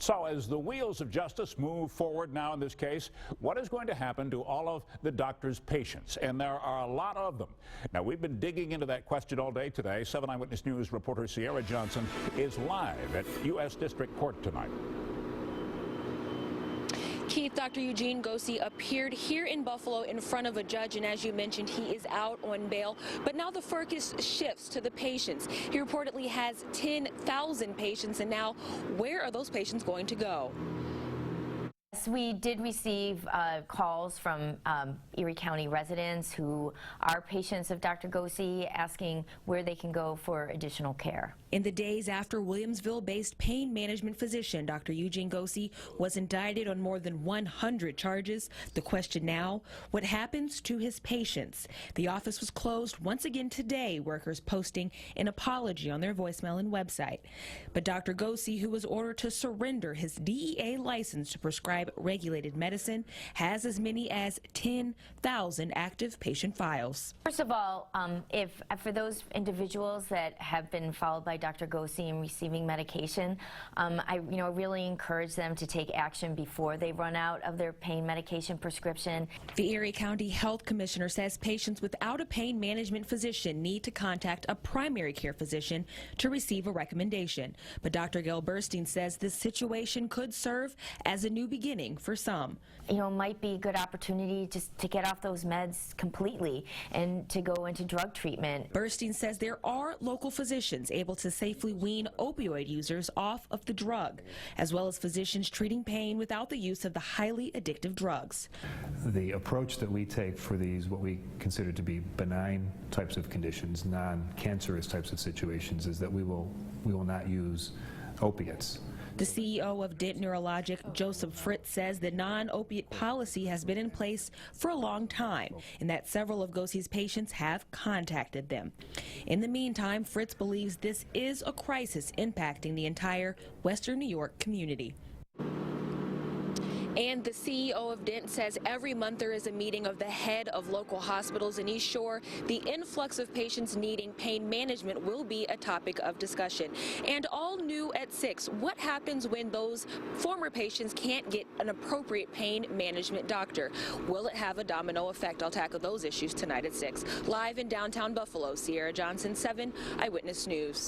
So as the wheels of justice move forward now in this case, what is going to happen to all of the doctor's patients? And there are a lot of them. Now, we've been digging into that question all day today. 7 Eyewitness News reporter Sierra Johnson is live at U.S. District Court tonight. Keith, Dr. Eugene Gosy appeared here in Buffalo in front of a judge, and as you mentioned, he is out on bail. But now the focus shifts to the patients. He reportedly has 10,000 patients, and now where are those patients going to go? We did receive calls from Erie County residents who are patients of Dr. Gosy asking where they can go for additional care. In the days after Williamsville-based pain management physician Dr. Eugene Gosy was indicted on more than 100 charges, the question now, what happens to his patients? The office was closed once again today, workers posting an apology on their voicemail and website. But Dr. Gosy, who was ordered to surrender his DEA license to prescribe regulated medicine, has as many as 10,000 active patient files. First of all, for those individuals that have been followed by Dr. Gosy in receiving medication, I really encourage them to take action before they run out of their pain medication prescription. The Erie County Health Commissioner says patients without a pain management physician need to contact a primary care physician to receive a recommendation. But Dr. Gail Burstein says this situation could serve as a new beginning for some. It might be a good opportunity just to get off those meds completely and to go into drug treatment. Burstein says there are local physicians able to safely wean opioid users off of the drug, as well as physicians treating pain without the use of the highly addictive drugs. The approach that we take for these, what we consider to be benign types of conditions, non-cancerous types of situations, is that we will not use opiates. The CEO of Dent Neurologic, Joseph Fritz, says the non-opiate policy has been in place for a long time and that several of Gosy's patients have contacted them. In the meantime, Fritz believes this is a crisis impacting the entire Western New York community. And the CEO of Dent says every month there is a meeting of the head of local hospitals, and he's sure the influx of patients needing pain management will be a topic of discussion. And all new at 6, what happens when those former patients can't get an appropriate pain management doctor? Will it have a domino effect? I'll tackle those issues tonight at 6. Live in downtown Buffalo, Sierra Johnson, 7 Eyewitness News.